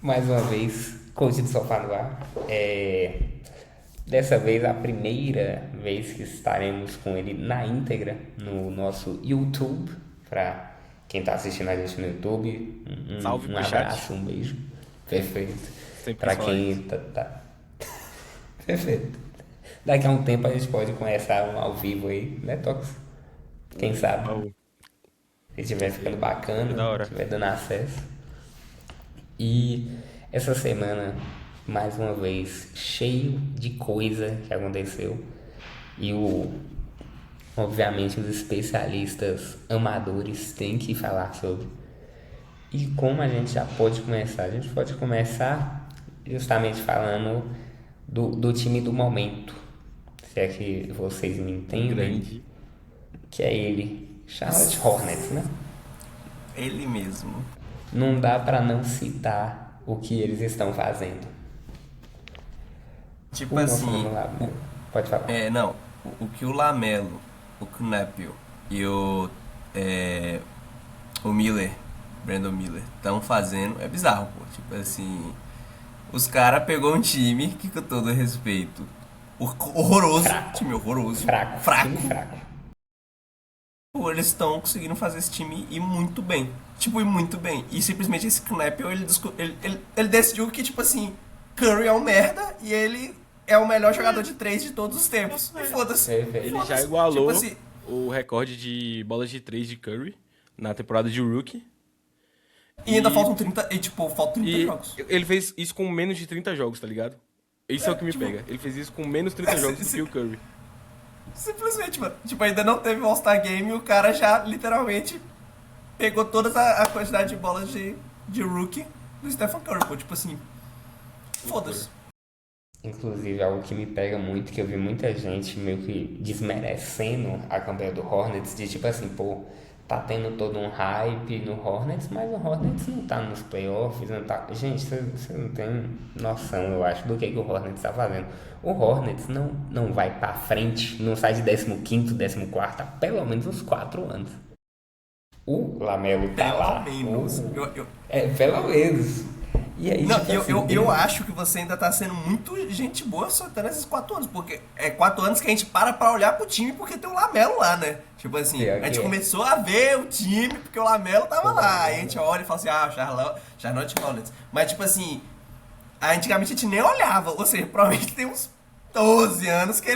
Mais uma vez, coach do sofá no ar. Dessa vez, a primeira vez que estaremos com ele na íntegra no nosso YouTube. Para quem está assistindo a gente no YouTube, Salve um pro chat. abraço, um beijo. Perfeito. Sempre quis Para falar quem isso. Perfeito. Daqui a um tempo a gente pode começar um ao vivo aí, né, Tox? Quem sabe? Baú. Se estiver ficando É bacana, da hora. estiver dando acesso. E essa semana, mais uma vez, cheio de coisa que aconteceu. E obviamente os especialistas amadores têm que falar sobre. E como a gente já pode começar? A gente pode começar justamente falando do time do momento. Se é que vocês me entendem, Grande. que é ele, Charlotte Hornets, né? Ele mesmo. Não dá para não citar o que eles estão fazendo. Tipo O nosso assim, mano lá, pode falar. não, o que o Lamelo, o Knapel e é, o Miller, Brandon Miller, estão fazendo é bizarro, pô. Tipo assim, os caras pegou um time que, com todo respeito, horroroso, Fraco. time horroroso, Fraco. Time fraco. fraco. Pô, eles estão conseguindo fazer esse time ir muito bem. Tipo, ir muito bem. E simplesmente esse Knapel, ele decidiu que, tipo assim, Curry é um merda e ele é o melhor jogador de três de todos os tempos. E foda-se. Perfeito. Ele já Foda-se. Tipo igualou assim, o recorde de bolas de 3 de Curry na temporada de Rookie. e ainda E, faltam 30. E tipo, faltam 30 e jogos. ele fez isso com menos de 30 jogos, tá ligado? Isso é o que me Tipo, pega. Ele fez isso com menos 30 jogos do que sim, o Curry. simplesmente, mano. Tipo, ainda não teve o All-Star Game e o cara já literalmente pegou toda a quantidade de bolas de rookie do Stephen Curry, pô. Tipo assim, Loucura. foda-se. Inclusive, algo que me pega muito, que eu vi muita gente meio que desmerecendo a campanha do Hornets, de tipo assim, pô, tá tendo todo um hype no Hornets, mas o Hornets não tá nos playoffs, não tá. Gente, você não tem noção, eu acho, do que o Hornets tá fazendo. O Hornets não vai pra frente, não sai de 15º, 14º há pelo menos uns 4 anos. O Lamelo tá Pelo lá, menos. pelo menos. E aí, Não, tipo assim, eu acho que você ainda tá sendo muito gente boa só até nesses 4 anos, porque é 4 anos que a gente para olhar pro time porque tem o Lamelo lá, né? Tipo assim, pior a que gente é. começou a ver o time porque o Lamelo tava lá. Aí a gente olha e fala assim, ah, Charlotte Hornets. Mas tipo assim, antigamente a gente nem olhava, ou seja, provavelmente tem uns 12 anos que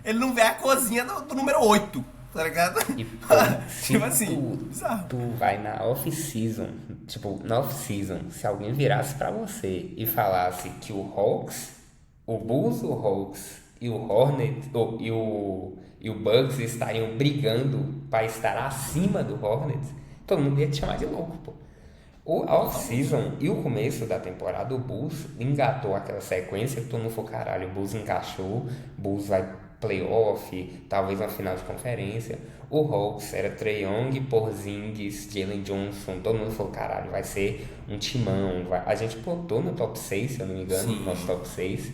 ele não vê a cozinha do número 8, tá ligado? E, pô, se Tipo assim, bizarro. tu vai na off-season, tipo, na off-season, se alguém virasse pra você e falasse que o Hawks, o Bulls, o Hawks e o Hornets, e o Bucks estariam brigando pra estar acima do Hornets, todo mundo ia te chamar de louco, pô. O off-season e o começo da temporada, o Bulls engatou aquela sequência que todo mundo falou, caralho, o Bulls encaixou, o Bulls vai playoff, talvez uma final de conferência. O Hawks era Trae Young, Porzingis, Jalen Johnson, todo mundo falou, caralho, vai ser um timão. A gente botou no top 6, se eu não me engano, no nosso Sim. top 6.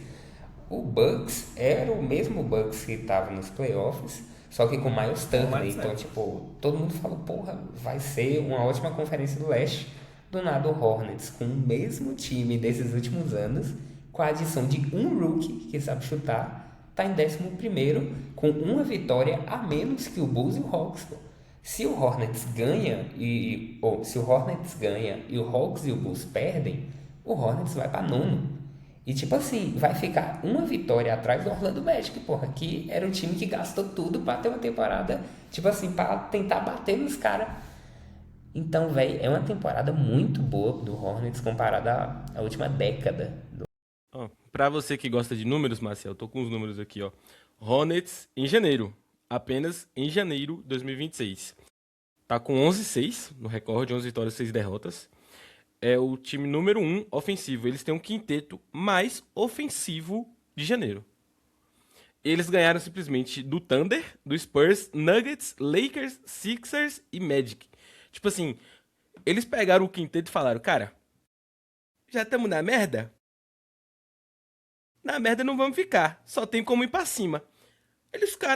O Bucks era o mesmo Bucks que estava nos playoffs, só que com Miles Com Turner. mais, Então, né? tipo, todo mundo falou, porra, vai ser uma ótima conferência do leste. Do nada, o Hornets, com o mesmo time desses últimos anos, com a adição de um rookie que sabe chutar, tá em 11º, com uma vitória a menos que o Bulls e o Hawks. Pô. Se o Hornets ganha ou se o Hornets ganha e o Hawks e o Bulls perdem, o Hornets vai para nono. E tipo assim, vai ficar uma vitória atrás do Orlando Magic, porra, que era um time que gastou tudo pra ter uma temporada, tipo assim, pra tentar bater nos caras. Então, velho, é uma temporada muito boa do Hornets comparada à última década. Ó, pra você que gosta de números, Marcel, tô com os números aqui, ó. Hornets em janeiro. Apenas em janeiro de 2026. Tá com 11-6 no recorde, 11 vitórias, 6 derrotas. É o time número um ofensivo. Eles têm um quinteto mais ofensivo de janeiro. Eles ganharam simplesmente do Thunder, do Spurs, Nuggets, Lakers, Sixers e Magic. Tipo assim, eles pegaram o quinteto e falaram, cara, já estamos na merda? Na merda não vamos ficar. Só tem como ir pra cima.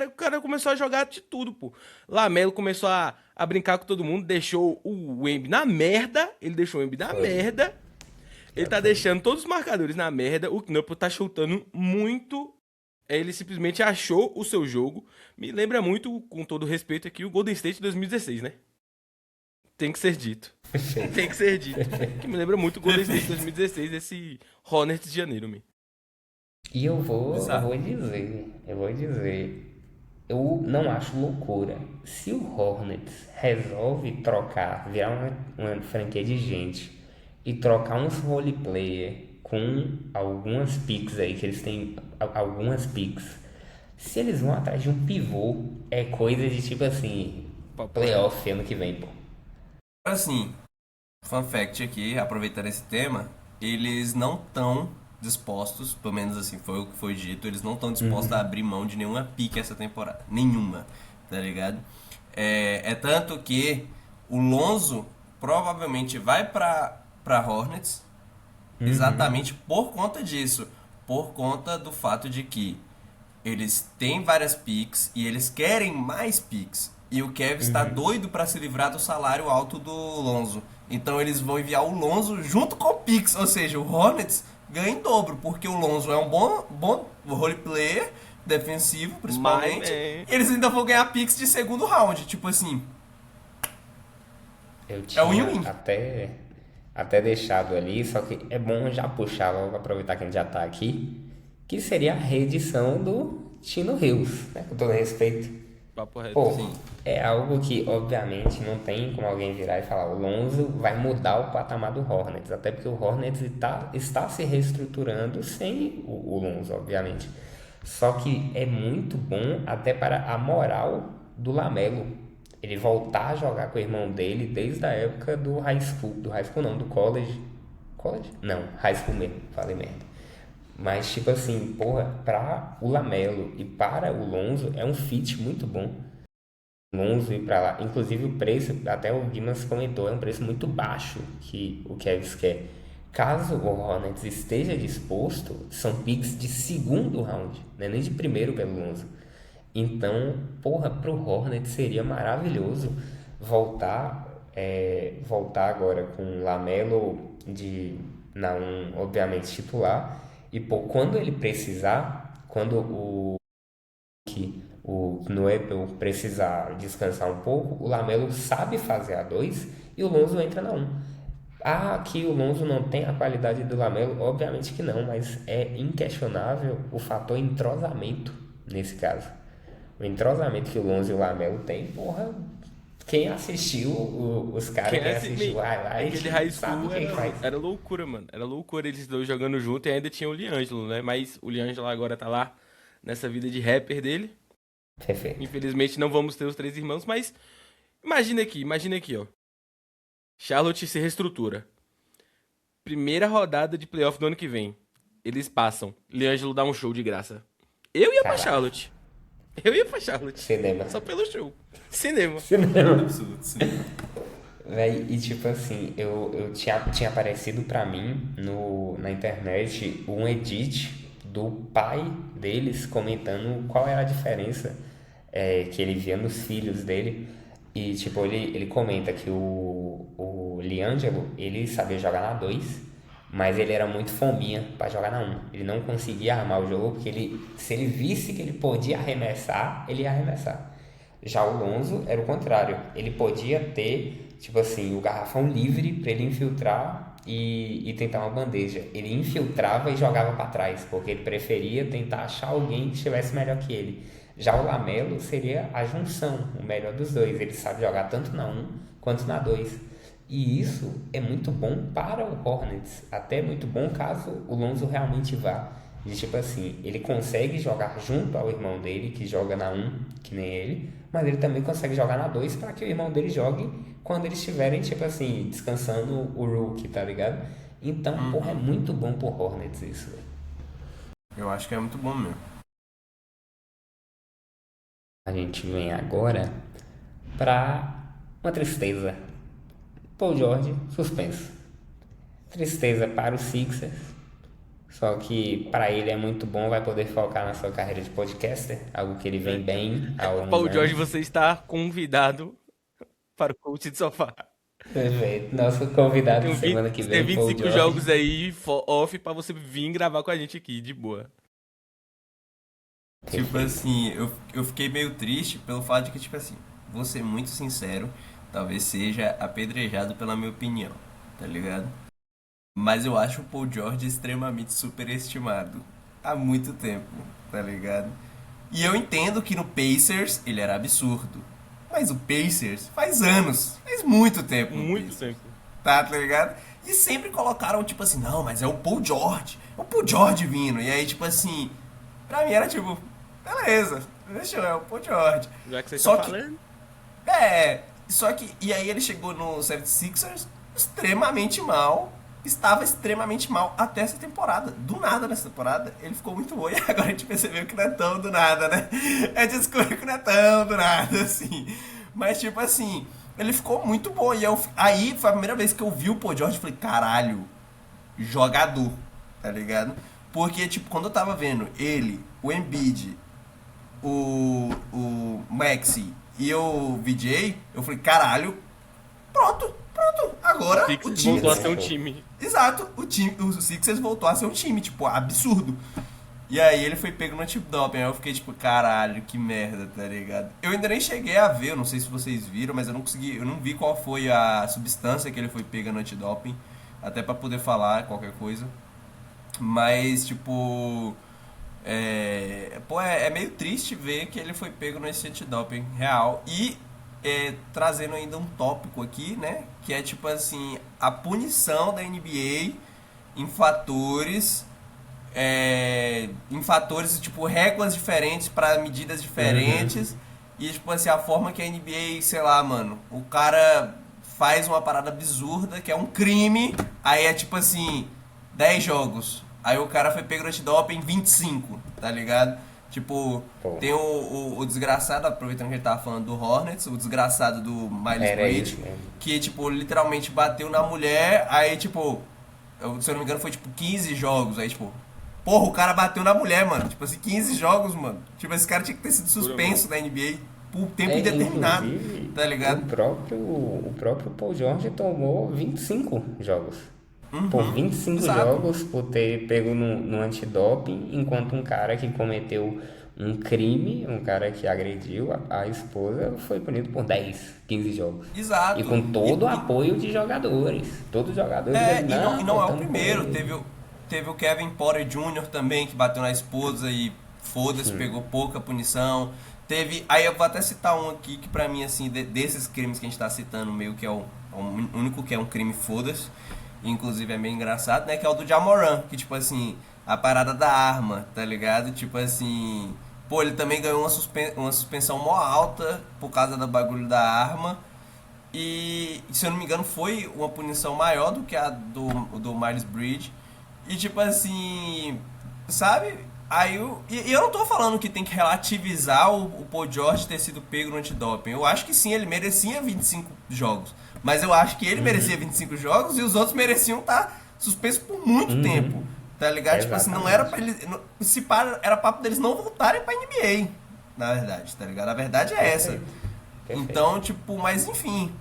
O cara começou a jogar de tudo, pô. Lamelo começou a brincar com todo mundo, deixou o Embi na merda. Ele deixou o Embi na Foi. merda. Ele tá deixando todos os marcadores na merda. O Knuckle tá chutando muito. Ele simplesmente achou o seu jogo. Me lembra muito, com todo respeito aqui, o Golden State 2016, né? Tem que ser dito. Tem que ser dito. Que me lembra muito o Golden State 2016, esse Hornets de janeiro, me. E eu Bizarro. vou dizer, eu não acho loucura. Se o Hornets resolve trocar, virar uma franquia de gente e trocar uns roleplayer com algumas picks aí, que eles têm algumas picks. Se eles vão atrás de um pivô, é coisa de tipo assim, Papo reto. playoff ano que vem, pô. Assim, fun fact aqui, aproveitando esse tema, eles não estão dispostos, pelo menos assim foi o que foi dito, eles não estão dispostos a abrir mão de nenhuma pique essa temporada. Nenhuma, tá ligado? É tanto que o Lonzo provavelmente vai pra Hornets exatamente por conta disso. Por conta do fato de que eles têm várias picks e eles querem mais picks. E o Kevin está doido para se livrar do salário alto do Lonzo. Então eles vão enviar o Lonzo junto com o picks. Ou seja, o Hornets ganha em dobro, porque o Lonzo é um bom role player, defensivo My principalmente. man. E eles ainda vão ganhar picks de segundo round. Tipo assim, Eu é tinha win-win. até deixado ali, só que é bom já puxar logo, aproveitar que a gente já tá aqui, que seria a reedição do Tino Rios, né? Com todo respeito. Papo reto. Pô, Sim. é algo que obviamente não tem como alguém virar e falar, o Lonzo vai mudar o patamar do Hornets, até porque o Hornets está se reestruturando sem o Lonzo, obviamente. Só que é muito bom até para a moral do Lamelo. Ele voltar a jogar com o irmão dele desde a época do high school não, do college. College? Não, high school mesmo, falei merda. Mas, tipo assim, porra, para o Lamelo e para o Lonzo é um fit muito bom. Lonzo ir para lá. Inclusive o preço, até o Guimas comentou, é um preço muito baixo que o Cavs quer. Caso o Hornets esteja disposto, são picks de segundo round, né? Nem de primeiro pelo Lonzo. Então, porra, pro Hornets seria maravilhoso voltar agora com o Lamelo na um, obviamente titular e pô, quando ele precisar, quando o Knuepel precisar descansar um pouco, o Lamelo sabe fazer a 2 e o Lonzo entra na um. Ah, que o Lonzo não tem a qualidade do Lamelo, obviamente que não, mas é inquestionável o fator entrosamento nesse caso. O entrosamento que o Lonzo e o Lamelo têm, porra, quem assistiu, os caras, Quem quem é esse, assistiu o aquele highlight, high sabe o school que que faz. era loucura, mano. Era loucura eles dois jogando junto e ainda tinha o Liangelo, né? Mas o Liangelo agora tá lá nessa vida de rapper dele. Perfeito. Infelizmente não vamos ter os três irmãos, mas imagina aqui, ó. Charlotte se reestrutura. Primeira rodada de playoff do ano que vem. Eles passam. Liangelo dá um show de graça. Eu ia pra Caralho. Charlotte. Eu ia pra Charlotte. Cinema. Só pelo show. Cinema. Cinema. Absurdo, sim. Véi, e tipo assim, eu tinha aparecido pra mim na internet um edit do pai deles comentando qual era a diferença que ele via nos filhos dele. E tipo, ele comenta que o Liangelo, ele sabia jogar na 2 mas ele era muito fominha pra jogar na um. Ele não conseguia armar o jogo porque se ele visse que ele podia arremessar, ele ia arremessar. Já o Lonzo era o contrário. Ele podia ter, tipo assim, o garrafão livre para ele infiltrar e tentar uma bandeja. Ele infiltrava e jogava para trás, porque ele preferia tentar achar alguém que estivesse melhor que ele. Já o Lamelo seria a junção, o melhor dos dois. Ele sabe jogar tanto na um quanto na 2. E isso é muito bom para o Hornets. Até muito bom caso o Lonzo realmente vá. De tipo assim, ele consegue jogar junto ao irmão dele, que joga na um que nem ele, mas ele também consegue jogar na 2 para que o irmão dele jogue quando eles estiverem, tipo assim, descansando o Rookie, tá ligado? Então, porra, é muito bom pro Hornets isso, velho. Eu acho que é muito bom mesmo. A gente vem agora pra uma tristeza. Paul George, suspenso. Tristeza para os Sixers. Só que para ele é muito bom, vai poder focar na sua carreira de podcaster, algo que ele vem bem há alguns Paul George, anos. você está convidado para o coach de sofá. Perfeito. Nosso convidado Tem, de um 20, semana que tem vem, Paul 25 George. jogos aí off pra você vir gravar com a gente aqui, de boa. Tipo Perfeito. assim, eu fiquei meio triste pelo fato de que, tipo assim, vou ser muito sincero, talvez seja apedrejado pela minha opinião, tá ligado? Mas eu acho o Paul George extremamente superestimado há muito tempo, tá ligado? E eu entendo que no Pacers ele era absurdo. Mas o Pacers faz anos, faz muito tempo no Muito Pacers. tempo. Tá ligado? E sempre colocaram, tipo assim, não, mas é o Paul George. É o Paul George vindo. E aí, tipo assim, pra mim era tipo, beleza, deixa eu, é o Paul George. Já que vocês estão Só que, falando. e aí ele chegou no 76ers extremamente mal. Estava extremamente mal até essa temporada. Do nada nessa temporada, ele ficou muito bom. E agora a gente percebeu que não é tão do nada, né? A gente descobriu que não é tão do nada, assim. Mas, tipo assim, ele ficou muito bom. E aí foi a primeira vez que eu vi o Paul George e falei, caralho, jogador, tá ligado? Porque, tipo, quando eu tava vendo ele, o Embiid, o Maxi e o VJ, eu falei, caralho, pronto, pronto. O Agora o Sixers time. voltou a ser um Exato. time. Exato, o Sixers voltou a ser um time, tipo, absurdo. E aí ele foi pego no antidoping, aí eu fiquei tipo, caralho, que merda, tá ligado? Eu ainda nem cheguei a ver, eu não sei se vocês viram, mas eu não consegui, eu não vi qual foi a substância que ele foi pego no antidoping, até pra poder falar qualquer coisa. Mas, tipo, é meio triste ver que ele foi pego nesse antidoping real. E trazendo ainda um tópico aqui, né? Que é tipo assim, a punição da NBA em fatores. Em fatores, tipo, regras diferentes para medidas Uhum. diferentes. E, tipo assim, a forma que a NBA, sei lá, mano, o cara faz uma parada absurda, que é um crime, aí é tipo assim, 10 jogos. Aí o cara foi pego no antidoping em 25, tá ligado? Tipo, Pô, tem o desgraçado, aproveitando que ele tava falando do Hornets, o desgraçado do Miles era Bridges, isso mesmo. que, tipo, literalmente bateu na mulher, aí, tipo, se eu não me engano, foi, tipo, 15 jogos, aí, tipo, porra, o cara bateu na mulher, mano. Tipo assim, 15 jogos, mano. Tipo, esse cara tinha que ter sido Puramente. suspenso da NBA por tempo indeterminado, Inclusive, tá ligado? o próprio Paul George tomou 25 jogos. Por Uhum, 25 exato. jogos, por ter pego no antidoping, enquanto um cara que cometeu um crime, um cara que agrediu a esposa, foi punido por 10, 15 jogos. E Exato. com todo o apoio de jogadores. Todos os jogadores ali, E não, não é o estamos com primeiro. ele. Teve o Kevin Porter Jr. também, que bateu na esposa e foda-se, Sim. pegou pouca punição. Teve. Aí eu vou até citar um aqui que pra mim, assim, desses crimes que a gente tá citando, meio que é o único que é um crime foda-se. Inclusive é meio engraçado, né? Que é o do Jamoran, que tipo assim, a parada da arma, tá ligado? Tipo assim. Pô, ele também ganhou uma suspensão mó alta por causa do bagulho da arma. E, se eu não me engano, foi uma punição maior do que a do Miles Bridge. E tipo assim, sabe? E eu não tô falando que tem que relativizar o Paul George ter sido pego no antidoping. Eu acho que sim, ele merecia 25 jogos. Mas eu acho que ele merecia 25 jogos e os outros mereciam estar suspensos por muito tempo. Uhum. Tá ligado? Tipo assim, não era pra Exatamente. eles. Se para, era papo deles não voltarem pra NBA. Na verdade, tá ligado? A verdade é essa. Perfeito. Perfeito. Então, tipo, mas enfim.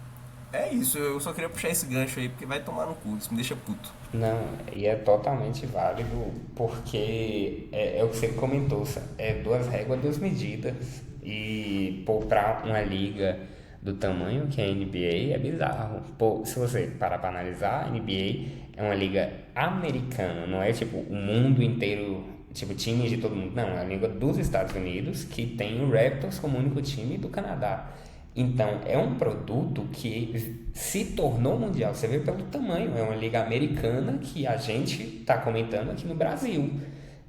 É isso, eu só queria puxar esse gancho aí, porque vai tomar no cu, isso me deixa puto. Não, e é totalmente válido porque é o que você comentou, é duas réguas, duas medidas. E pô, para uma liga do tamanho que é a NBA é bizarro. Pô, se você parar para analisar, a NBA é uma liga americana, não é tipo o mundo inteiro, tipo times de todo mundo, não, é a liga dos Estados Unidos que tem o Raptors como único time do Canadá. Então, é um produto que se tornou mundial. Você vê pelo tamanho. É uma liga americana que a gente está comentando aqui no Brasil.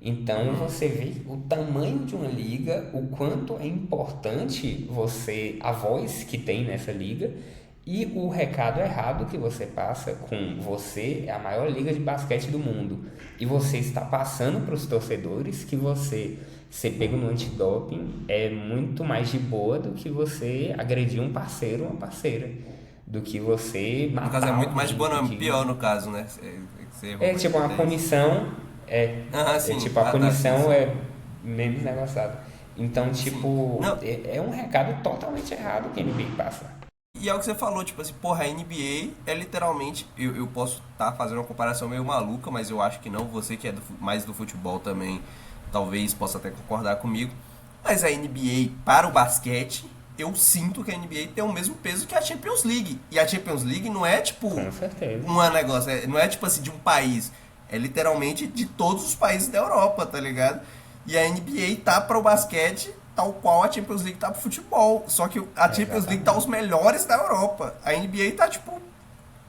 Então, você vê o tamanho de uma liga, o quanto é importante você, a voz que tem nessa liga e o recado errado que você passa com você é a maior liga de basquete do mundo. E você está passando para os torcedores que você ser pego no antidoping é muito mais de boa do que você agredir um parceiro ou uma parceira. Do que você No caso é matar muito mais de alguém. boa, Do não, que... pior no caso, né? Você errou É tipo bastante uma aí. punição. Aham, É sim. tipo a Ah, tá, sim, punição sim. é menos negociada. Então, Sim. tipo, Não, é um recado totalmente errado que a NBA passa. E é o que você falou, tipo assim, porra, a NBA é literalmente. Eu posso estar fazendo uma comparação meio maluca, mas eu acho que não. Você que é mais do futebol também, talvez possa até concordar comigo. Mas a NBA para o basquete, eu sinto que a NBA tem o mesmo peso que a Champions League. E a Champions League não é tipo Com certeza. um negócio, não é tipo assim de um país. É literalmente de todos os países da Europa, tá ligado? E a NBA tá para o basquete tal qual a Champions League tá pro futebol. Só que a Champions League tá os Exatamente. melhores da Europa. A NBA tá, tipo,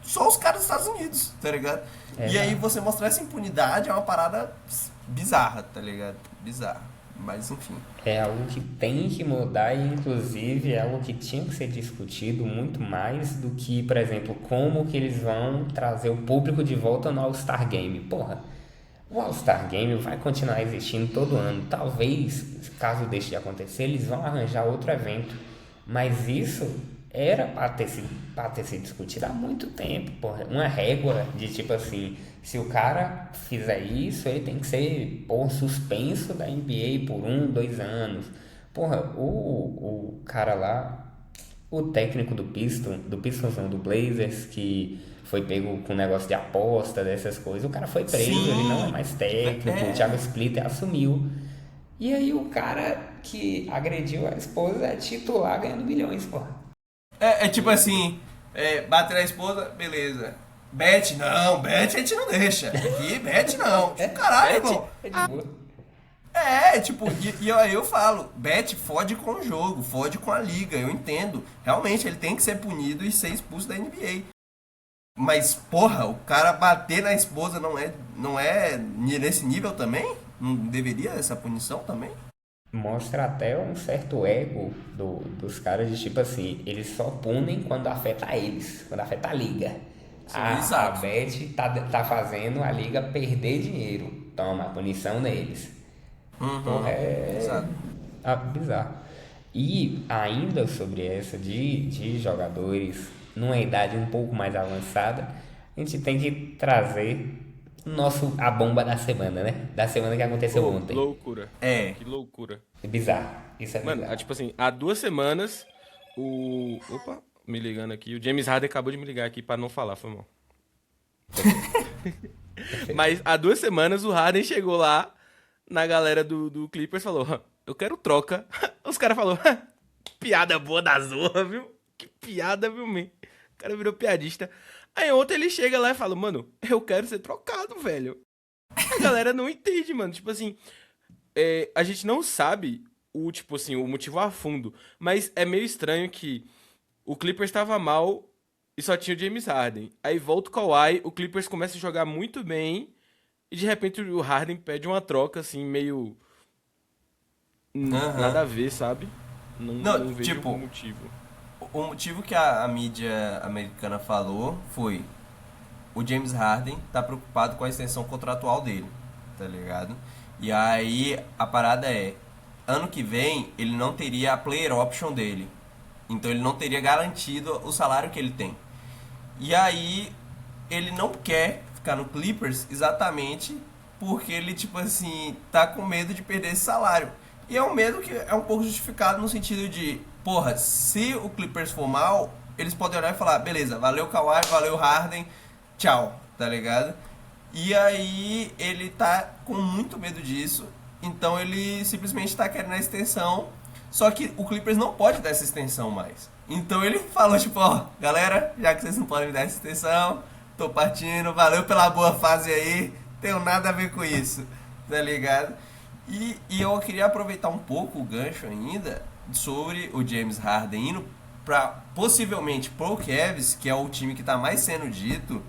só os caras dos Estados Unidos, tá ligado? E aí Exato. você mostrar essa impunidade é uma parada bizarra, tá ligado? Bizarra. Mas enfim. É algo que tem que mudar e, inclusive, é algo que tinha que ser discutido muito mais do que, por exemplo, como que eles vão trazer o público de volta no All-Star Game. Porra, o All-Star Game vai continuar existindo todo ano. Talvez, caso deixe de acontecer, eles vão arranjar outro evento. Mas isso era para ter sido discutido há muito tempo, porra. Uma régua de tipo assim, se o cara fizer isso, ele tem que ser, porra, suspenso da NBA por 1, 2 anos. Porra, o cara lá, o técnico do Pistons não, do Blazers, que foi pego com negócio de aposta, dessas coisas, o cara foi preso, ele não é Sim. mais técnico, o Thiago É. Splitter assumiu. E aí o cara que agrediu a esposa é titular ganhando milhões, porra. É tipo assim, bater na esposa, beleza. Bet, não, bet a gente não deixa. Aqui, bet não. Tipo, caralho, Bet irmão. é de boa. Tipo, e aí eu falo, Bet fode com o jogo, fode com a liga, eu entendo. Realmente, ele tem que ser punido e ser expulso da NBA. Mas, porra, o cara bater na esposa não é nesse nível também? Não deveria essa punição também? Mostra até um certo ego dos caras de tipo assim, eles só punem quando afeta eles, quando afeta a liga. Sim, A exato. Bet tá fazendo a liga perder dinheiro. Toma, punição neles. Porra, Uhum, é exato. bizarro. E ainda sobre essa de jogadores numa idade um pouco mais avançada, a gente tem que trazer a bomba da semana, né? Da semana que aconteceu Pô, ontem. loucura. É. Que loucura. É bizarro. Isso é Mano, bizarro. tipo assim, há 2 semanas, Opa, me ligando aqui. O James Harden acabou de me ligar aqui pra não falar, foi mal. Perfeito. Perfeito. Mas há 2 semanas o Harden chegou lá na galera do Clippers e falou: "Hã, eu quero troca." Os caras falaram: piada boa da zorra, viu? Que piada, viu, man? O cara virou piadista. Aí ontem ele chega lá e fala: mano, eu quero ser trocado, velho. A galera não entende, mano. Tipo assim, a gente não sabe tipo assim, o motivo a fundo. Mas é meio estranho que o Clippers estava mal e só tinha o James Harden. Aí volta o Kawhi, o Clippers começa a jogar muito bem e de repente o Harden pede uma troca assim, meio nada Aham. a ver, sabe? Não, Não, não vejo o tipo, motivo. o motivo que a mídia americana falou foi o James Harden tá preocupado com a extensão contratual dele, tá ligado? E aí a parada é, ano que vem ele não teria a player option dele. Então ele não teria garantido o salário que ele tem. E aí ele não quer ficar no Clippers exatamente porque ele, tipo assim, tá com medo de perder esse salário. E é um medo que é um pouco justificado no sentido de, porra, se o Clippers for mal, eles podem olhar e falar, beleza, valeu Kawhi, valeu Harden, tchau, tá ligado? E aí ele tá com muito medo disso, então ele simplesmente tá querendo a extensão, só que o Clippers não pode dar essa extensão mais. Então ele falou tipo, ó, galera, já que vocês não podem me dar essa extensão, tô partindo, valeu pela boa fase aí, tenho nada a ver com isso, tá ligado? E eu queria aproveitar um pouco o gancho ainda sobre o James Harden indo para possivelmente pro Cavs, que é o time que está mais sendo dito,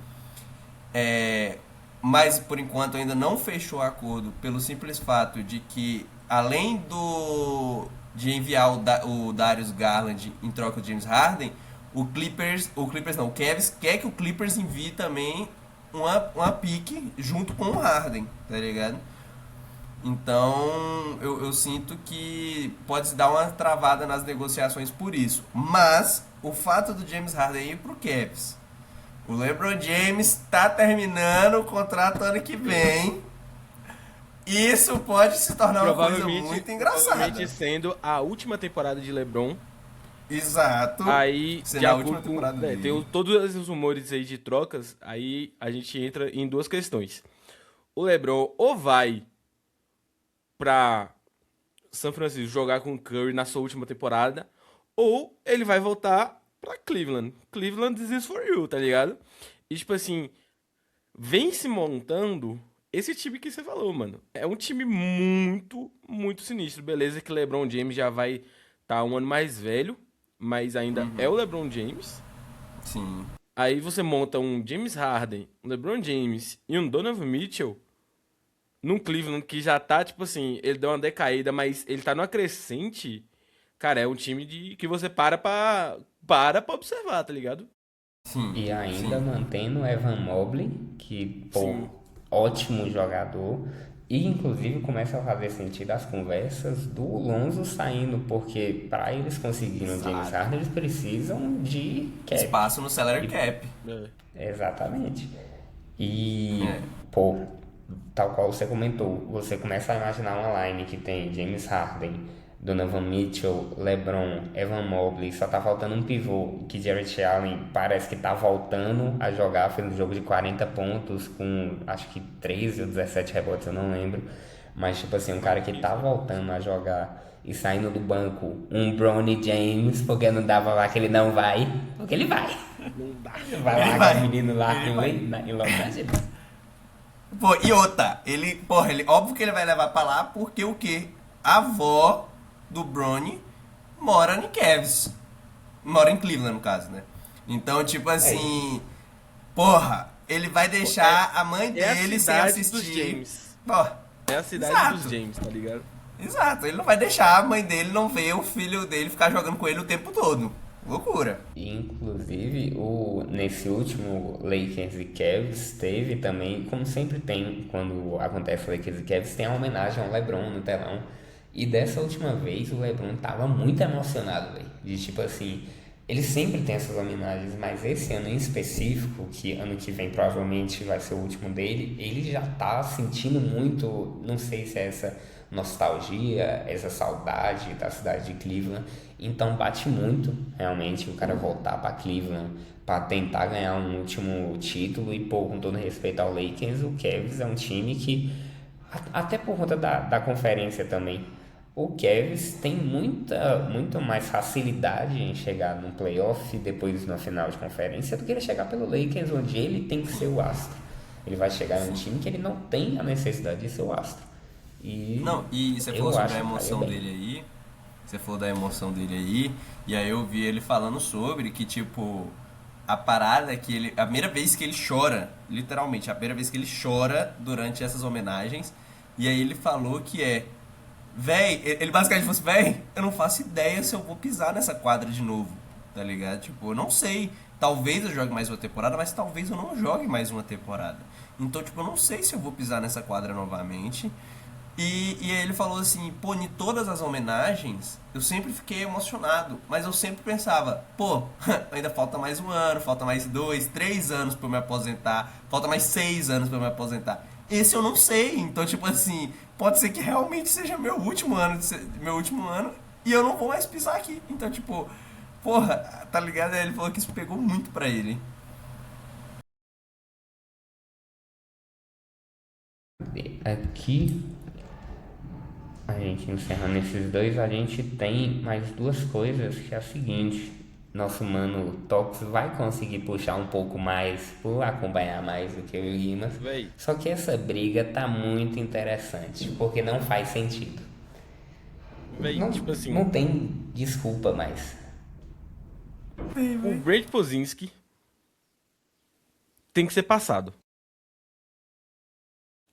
é, mas por enquanto ainda não fechou acordo pelo simples fato de que além do de enviar o Darius Garland em troca do James Harden, o Clippers não, o Cavs quer que o Clippers envie também uma pique junto com o Harden, tá ligado? Então eu sinto que pode se dar uma travada nas negociações por isso. Mas o fato do James Harden ir pro Cavs, o LeBron James está terminando o contrato ano que vem. Isso pode se tornar uma coisa Provavelmente, muito provavelmente engraçada. sendo a última temporada de LeBron Exato. Aí, Ser de na última acordo temporada com. dele. Tem todos os rumores aí de trocas, aí a gente entra em duas questões. O LeBron ou vai pra São Francisco jogar com o Curry na sua última temporada, ou ele vai voltar pra Cleveland. Cleveland this is for you, tá ligado? E tipo assim, vem se montando esse time que você falou, mano. É um time muito, muito sinistro. Beleza que LeBron James já vai estar um ano mais velho, mas ainda é o LeBron James. Sim. Aí você monta um James Harden, um LeBron James e um Donovan Mitchell num Cleveland que já tá, tipo assim, ele deu uma decaída, mas ele tá numa crescente. Cara, é um time que você para pra observar, tá ligado? Sim. E ainda Sim. mantendo o Evan Mobley, que, pô, Sim. ótimo jogador. E inclusive começa a fazer sentido as conversas do Lonzo saindo, porque para eles conseguirem o James Exato. Harden, eles precisam de cap. Espaço no salary E cap. exatamente. E, É. pô, tal qual você comentou, você começa a imaginar uma line que tem James Harden, Donovan Mitchell, LeBron, Evan Mobley, só tá faltando um pivô, que Jarrett Allen parece que tá voltando a jogar, fez um jogo de 40 pontos com acho que 13 ou 17 rebotes, eu não lembro. Mas tipo assim, um cara que tá voltando a jogar e saindo do banco, um Bronny James, porque não dava lá que ele não vai, porque ele vai. Não dá. Vai Ele lá vai. com o menino lá Ele vai. em Los Angeles. Pô, e outra, ele, óbvio que ele vai levar pra lá porque o quê? A avó do Bronny mora em Cavs. Mora em Cleveland, no caso, né? Então, tipo É isso. assim, porra, ele vai deixar a mãe É a dele sem cidade dos assistir. James. Pô, É a cidade dos exato. James, tá ligado? Exato, ele não vai deixar a mãe dele não ver o filho dele ficar jogando com ele o tempo todo. Loucura. Inclusive, nesse último Lakers e Cavs teve também, como sempre tem quando acontece Lakers e Cavs, tem a homenagem ao LeBron no telão. E dessa última vez o LeBron tava muito emocionado, velho. De tipo assim, ele sempre tem essas homenagens, mas esse ano em específico, que ano que vem provavelmente vai ser o último dele, ele já tá sentindo muito, não sei se é essa nostalgia, essa saudade da cidade de Cleveland. Então bate muito, realmente, o cara voltar para Cleveland para tentar ganhar um último título. E, pô, com todo respeito ao Lakers, o Cavs é um time que, até por conta da conferência também, o Cavs tem muito mais facilidade em chegar no playoff depois no final de conferência do que ele chegar pelo Lakers, onde ele tem que ser o astro. Ele vai chegar em um time que ele não tem a necessidade de ser o astro. E Não, e você falou eu sobre acho a que faria emoção bem. dele aí. Você falou da emoção dele aí. E aí eu vi ele falando sobre que, tipo, a parada é que ele. A primeira vez que ele chora, literalmente, a primeira vez que ele chora durante essas homenagens. E aí ele falou que é. Véi, ele basicamente falou assim, véi, eu não faço ideia se eu vou pisar nessa quadra de novo, tá ligado? Tipo, eu não sei. Talvez eu jogue mais uma temporada, mas talvez eu não jogue mais uma temporada. Então, tipo, eu não sei se eu vou pisar nessa quadra novamente. E aí ele falou assim, pô, em todas as homenagens, eu sempre fiquei emocionado, mas eu sempre pensava, pô, ainda falta mais um ano, falta mais 2, 3 anos pra eu me aposentar, falta mais 6 anos pra eu me aposentar. Esse eu não sei, então tipo assim, pode ser que realmente seja meu último ano, meu último ano, e eu não vou mais pisar aqui. Então tipo, porra, tá ligado? Aí ele falou que isso pegou muito pra ele. Aqui, a gente encerrando esses dois, a gente tem mais duas coisas, que é a seguinte: nosso mano Tox vai conseguir puxar um pouco mais, por acompanhar mais do que o Limas. Véi, Só que essa briga tá muito interessante, porque não faz sentido. véi, Não, tipo assim, não tem desculpa mais. o Brent Pozinski tem que ser passado.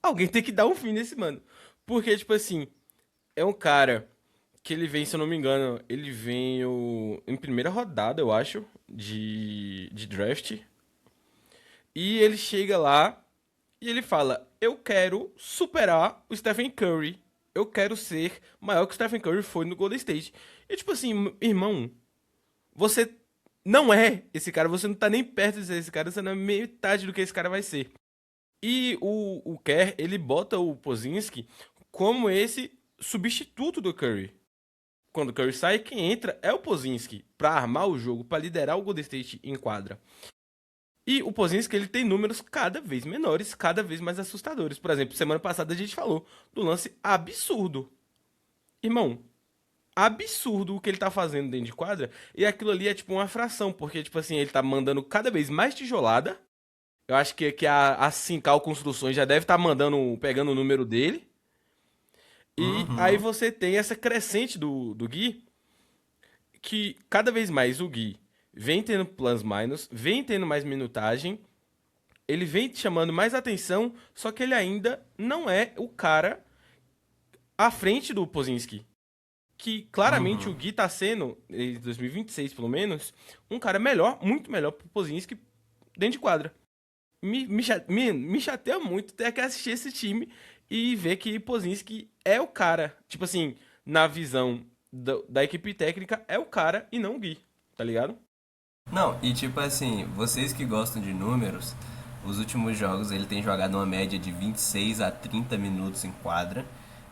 Alguém tem que dar um fim nesse mano. Porque, tipo assim, é um cara que ele vem, se eu não me engano, ele vem em primeira rodada, eu acho, de draft. E ele chega lá e ele fala: eu quero superar o Stephen Curry. Eu quero ser maior que o Stephen Curry foi no Golden State. E tipo assim, irmão, você não é esse cara, você não tá nem perto de ser esse cara, você não é metade do que esse cara vai ser. E o Kerr, ele bota o Pozinski como esse substituto do Curry. Quando o Curry sai, quem entra é o Pozinski pra armar o jogo, pra liderar o Golden State em quadra. E o Pozinski, ele tem números cada vez menores, cada vez mais assustadores. Por exemplo, semana passada a gente falou do lance absurdo. Irmão, absurdo o que ele tá fazendo dentro de quadra. E aquilo ali é tipo uma fração, porque, tipo assim, ele tá mandando cada vez mais tijolada. Eu acho que a Sincal Construções já deve estar mandando, pegando o número dele. E aí Uhum. você tem essa crescente do Gui, que cada vez mais o Gui vem tendo plus minus, vem tendo mais minutagem, ele vem chamando mais atenção, só que ele ainda não é o cara à frente do Pozinski. Que claramente o Uhum. Gui tá sendo, em 2026 pelo menos, um cara melhor, muito melhor pro Pozinski dentro de quadra. Me chateia muito ter que assistir esse time e ver que Pozinski é o cara. Tipo assim, na visão da equipe técnica, é o cara e não o Gui, tá ligado? Não, e tipo assim, vocês que gostam de números, os últimos jogos ele tem jogado uma média de 26 a 30 minutos em quadra,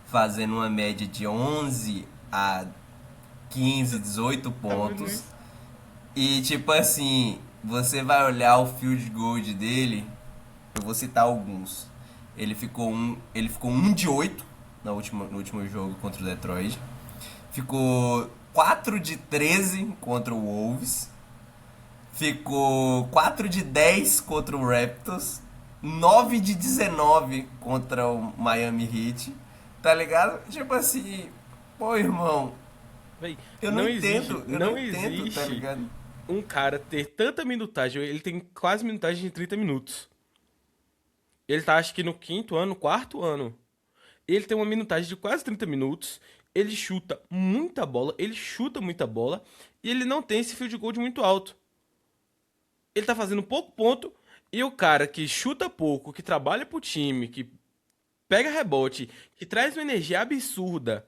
fazendo uma média de 11 a 15, 18 Tá vendo pontos. isso? E tipo assim, você vai olhar o field goal dele, eu vou citar alguns. Ele ficou 1 de 8 no último jogo contra o Detroit. Ficou 4 de 13 contra o Wolves. Ficou 4 de 10 contra o Raptors. 9 de 19 contra o Miami Heat. Tá ligado? Tipo assim, pô, irmão, Véi, eu não não entendo, tá existe ligado? um cara ter tanta minutagem. Ele tem quase minutagem de 30 minutos. Ele tá, acho que no quinto ano, quarto ano. Ele tem uma minutagem de quase 30 minutos. Ele chuta muita bola. Ele chuta muita bola. E ele não tem esse field goal de muito alto. Ele tá fazendo pouco ponto. E o cara que chuta pouco, que trabalha pro time, que pega rebote, que traz uma energia absurda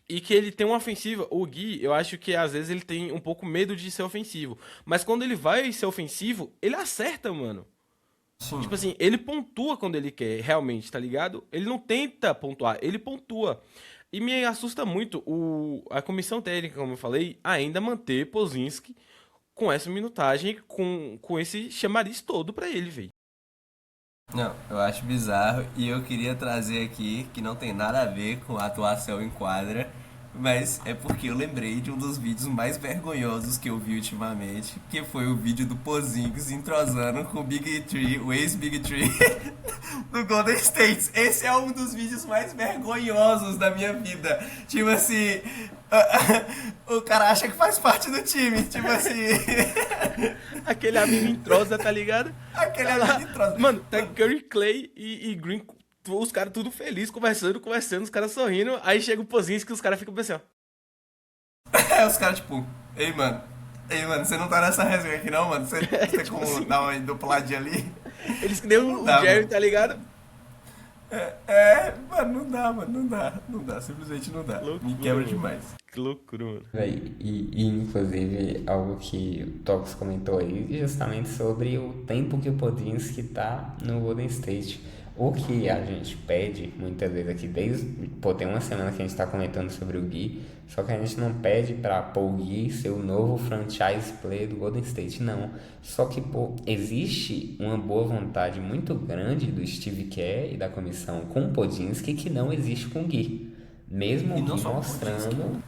e que ele tem uma ofensiva. O Gui, eu acho que às vezes ele tem um pouco medo de ser ofensivo. Mas quando ele vai ser ofensivo, ele acerta, mano. Sim. Tipo assim, ele pontua quando ele quer, realmente, tá ligado? Ele não tenta pontuar, ele pontua. E me assusta muito a comissão técnica, como eu falei, ainda manter Pozinski com essa minutagem, com esse chamariz todo pra ele, velho. Não, eu acho bizarro e eu queria trazer aqui que não tem nada a ver com a atuação em quadra, mas é porque eu lembrei de um dos vídeos mais vergonhosos que eu vi ultimamente, que foi o vídeo do Pozinho se entrosando com o Big Tree, o ex-Big Tree do Golden State. Esse é um dos vídeos mais vergonhosos da minha vida. Tipo assim, o cara acha que faz parte do time, tipo assim, Aquele amigo entrosa, tá ligado? aquele Tá amigo lá. entrosa. Mano, tá Mano, Curry, Clay e Green, os caras tudo feliz, conversando, os caras sorrindo. Aí chega o Pozinho que os caras ficam pensando, é, os caras, tipo, ei, mano, você não tá nessa resenha aqui não, mano? Você é tem tipo como assim, dar uma dupladinha ali? eles que nem Não o dá, Jerry, mano. tá ligado? Mano, não dá, mano, não dá, simplesmente não dá. Me Loucura, quebra mano. demais. Que loucura, mano. Véi, inclusive algo que o Tox comentou aí, justamente sobre o tempo que o Podinski tá no Golden State. O que a gente pede muitas vezes aqui, desde. Pô, tem uma semana que a gente tá comentando sobre o Gui, só que a gente não pede pra pô, o Gui ser o novo franchise player do Golden State, não. Só que, pô, existe uma boa vontade muito grande do Steve Kerr e da comissão com o Podinski que não existe com o Gui. Mesmo E o não Gui só com o Podziemski, né? mostrando.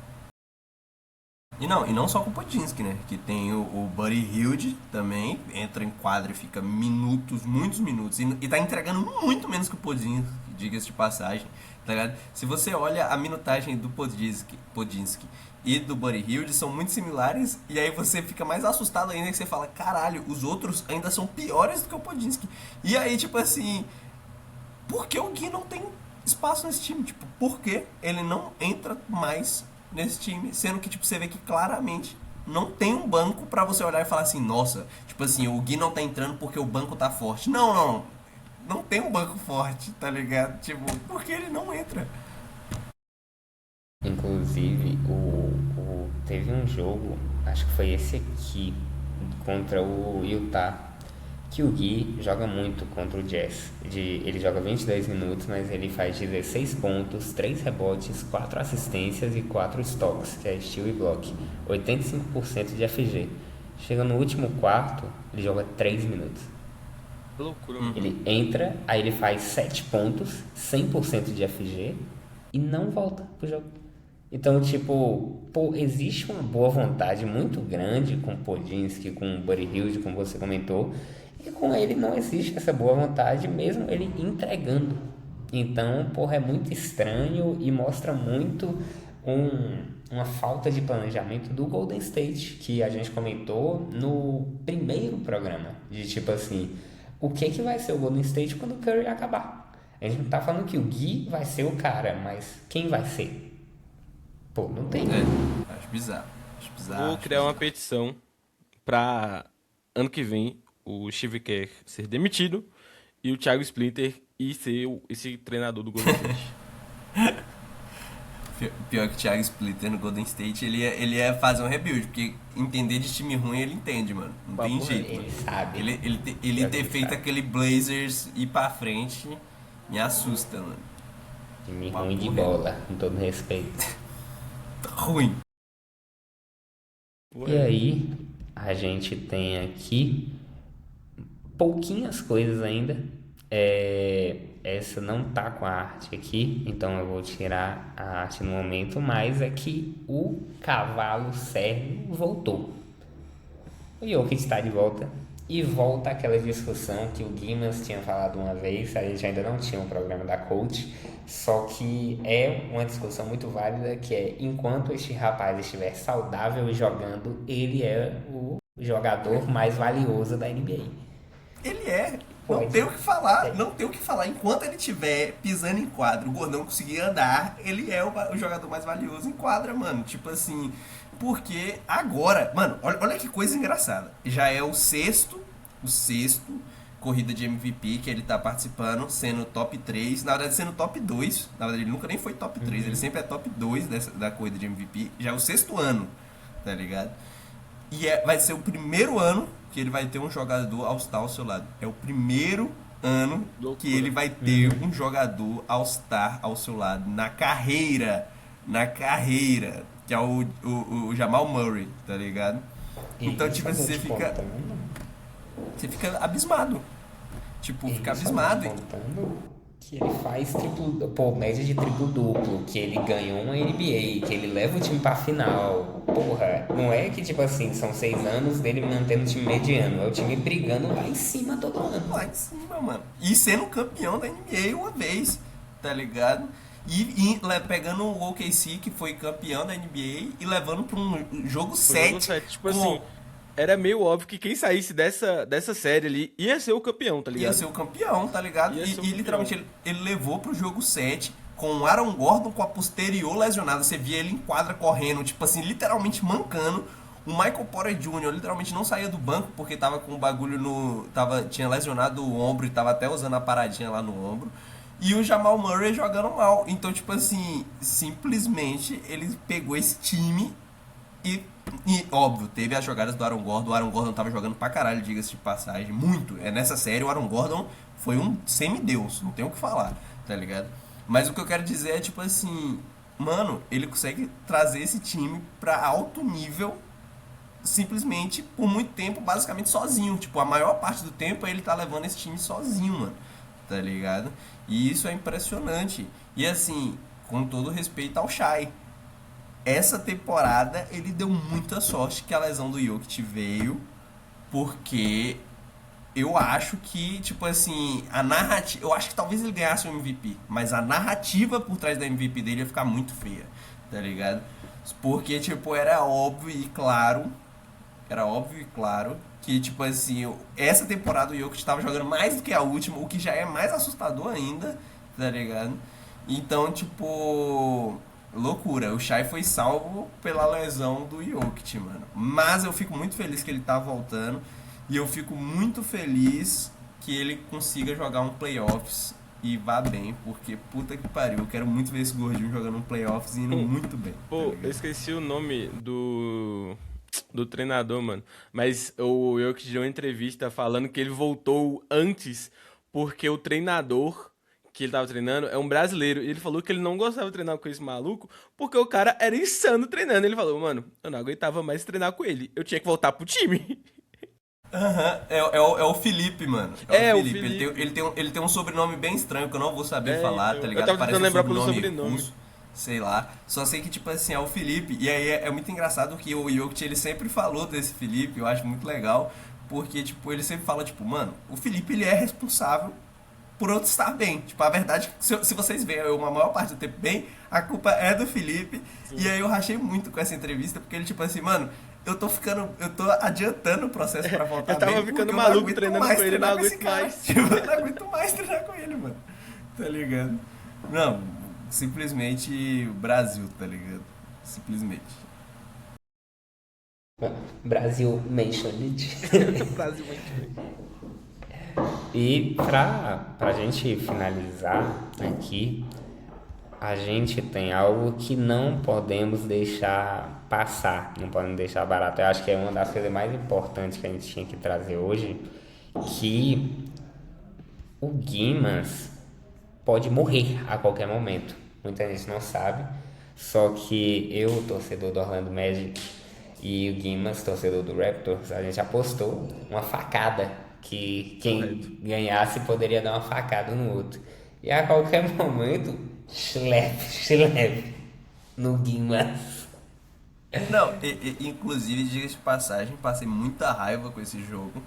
E não só com o Podziemski, né? Que tem o Buddy Hield também, entra em quadra e fica minutos, muitos minutos, e tá entregando muito menos que o Podziemski, diga-se de passagem, tá ligado? Se você olha a minutagem do Podziemski e do Buddy Hield, são muito similares, e aí você fica mais assustado ainda que você fala, caralho, os outros ainda são piores do que o Podziemski. E aí, tipo assim, por que o Gui não tem espaço nesse time? Tipo, por que ele não entra mais nesse time? Sendo que, tipo, você vê que claramente não tem um banco pra você olhar e falar assim, nossa, tipo assim, o Gui não tá entrando porque o banco tá forte. Não, não. Não tem um banco forte, tá ligado? Tipo, porque ele não entra. Inclusive, teve um jogo, acho que foi esse aqui, contra o Utah, que o Gui joga muito contra o Jazz. Ele joga 22 minutos, mas ele faz 16 pontos, 3 rebotes, 4 assistências e 4 stocks, que é steal e block. 85% de FG. Chega no último quarto, ele joga 3 minutos. Que loucura, mano. Ele entra, aí ele faz 7 pontos, 100% de FG e não volta pro jogo. Então, tipo, pô, existe uma boa vontade muito grande com o Podinski, com o Buddy Hield, como você comentou, e com ele não existe essa boa vontade, mesmo ele entregando. Então, porra, é muito estranho e mostra muito uma falta de planejamento do Golden State, que a gente comentou no primeiro programa, de tipo assim, o que vai ser o Golden State quando o Curry acabar? A gente não tá falando que o Gui vai ser o cara, mas quem vai ser? Pô, não tem. Acho bizarro. Vou criar uma petição pra ano que vem o Steve Kerr ser demitido e o Thiago Splitter ir ser esse treinador do Golden State. Pior que o Thiago Splitter no Golden State, ele ia fazer um rebuild, porque entender de time ruim ele entende, mano. Não tem Papo jeito. Ele sabe. Ele ter feito aquele Blazers ir pra frente me assusta, mano. Time Papo ruim de reto. bola, com todo respeito. Ruim. E aí, a gente tem aqui pouquinhas coisas ainda. Essa não tá com a arte aqui, então eu vou tirar a arte no momento, mas é que o cavalo Sérgio voltou. O Jokic está de volta. E volta aquela discussão que o Guimans tinha falado uma vez, a gente ainda não tinha um programa da Coach, só que é uma discussão muito válida, que é, enquanto este rapaz estiver saudável e jogando, ele é o jogador mais valioso da NBA. Ele é. Não Pode. tem o que falar. Não tem o que falar. Enquanto ele estiver pisando em quadra, o gordão conseguir andar, ele é o jogador mais valioso em quadra, mano. Tipo assim. Porque agora, mano, olha que coisa engraçada. Já é o sexto corrida de MVP que ele tá participando, sendo top 3, na verdade sendo top 2. Na verdade, ele nunca nem foi top 3, ele sempre é top 2 da corrida de MVP. Já é o sexto ano, tá ligado? E vai ser o primeiro ano que ele vai ter um jogador All-Star ao seu lado. É o primeiro ano Loucura. que ele vai ter um jogador All-Star ao seu lado. Na carreira. Que é o Jamal Murray, tá ligado? Então, Isso tipo eu assim, vou você te fica contando. abismado. Tipo, fica Isso eu vou abismado. te contando que ele faz média de triplo duplo, que ele ganhou uma NBA, que ele leva o time pra final. Porra, não é que tipo assim, são 6 anos dele mantendo o time mediano, é o time brigando lá em cima todo ano. Lá em cima, mano. E sendo campeão da NBA uma vez, tá ligado? E pegando o OKC, que foi campeão da NBA, e levando pra um jogo Foi 7. sete. Tipo assim, era meio óbvio que quem saísse dessa série ali ia ser o campeão, tá ligado? Ia ser o campeão, tá ligado? Ia ser o E campeão. literalmente ele levou pro jogo 7 com o Aaron Gordon com a posterior lesionada. Você via ele em quadra correndo, tipo assim, literalmente mancando. O Michael Porter Jr. literalmente não saía do banco porque tava com o bagulho tinha lesionado o ombro e tava até usando a paradinha lá no ombro. E o Jamal Murray jogando mal. Então, tipo assim, simplesmente ele pegou esse time e óbvio, teve as jogadas do Aaron Gordon. O Aaron Gordon tava jogando pra caralho, diga-se de passagem. Muito. Nessa série, o Aaron Gordon foi um semideus. Não tem o que falar, tá ligado? Mas o que eu quero dizer é, tipo assim, mano, ele consegue trazer esse time pra alto nível simplesmente por muito tempo, basicamente sozinho. Tipo, a maior parte do tempo ele tá levando esse time sozinho, mano. Tá ligado? E isso é impressionante. E assim, com todo respeito ao Shai, essa temporada ele deu muita sorte que a lesão do Jokic veio, porque eu acho que, tipo assim, a narrativa. Eu acho que talvez ele ganhasse o MVP, mas a narrativa por trás da MVP dele ia ficar muito feia, tá ligado? Porque, tipo, era óbvio e claro que, tipo assim, essa temporada o Jokic tava jogando mais do que a última, o que já é mais assustador ainda, tá ligado? Então, tipo, loucura. O Shai foi salvo pela lesão do Jokic, mano. Mas eu fico muito feliz que ele tá voltando. E eu fico muito feliz que ele consiga jogar um playoffs e vá bem, porque puta que pariu, eu quero muito ver esse gordinho jogando um playoffs e indo muito bem. Pô, eu esqueci o nome do do treinador, mano. Mas o Jokic deu uma entrevista falando que ele voltou antes porque o treinador que ele tava treinando é um brasileiro. E ele falou que ele não gostava de treinar com esse maluco porque o cara era insano treinando. Ele falou, mano, eu não aguentava mais treinar com ele. Eu tinha que voltar pro time. Aham, é o Felipe, mano. É o É, o Felipe. Felipe. Ele tem um sobrenome bem estranho que eu não vou saber É, falar, então. tá Eu ligado? tava Parece tentando um lembrar pelo sobrenome sobrenome. russo, sei lá. Só sei que, tipo assim, é o Felipe. E aí é muito engraçado que o Jokic, ele sempre falou desse Felipe, eu acho muito legal. Porque, tipo, ele sempre fala, tipo, mano, o Felipe, ele é responsável por outro estar bem. Tipo, a verdade, é que se vocês veem eu uma maior parte do tempo bem, a culpa é do Felipe. E Sim. aí eu rachei muito com essa entrevista, porque ele, tipo assim, mano, eu tô adiantando o processo pra Eu voltar tava bem, porque ficando eu não maluco aguento treinando mais com ele, não treinar com esse aguento cara. mais. Tipo, eu não aguento mais treinar com ele, mano. Tá ligado? Não, simplesmente o Brasil, tá ligado? Simplesmente. Bom, Brasil mentioned. Brasil muito. E pra gente finalizar aqui, a gente tem algo que não podemos deixar passar, não podemos deixar barato. Eu acho que é uma das coisas mais importantes que a gente tinha que trazer hoje, que o Guimas pode morrer a qualquer momento. Muita gente não sabe, só que eu, torcedor do Orlando Magic, e o Guimas, torcedor do Raptors, a gente apostou uma facada que Correto. quem ganhasse poderia dar uma facada no outro. E a qualquer momento, chlepe no Guimas. Não, inclusive, diga-se de passagem, passei muita raiva com esse jogo.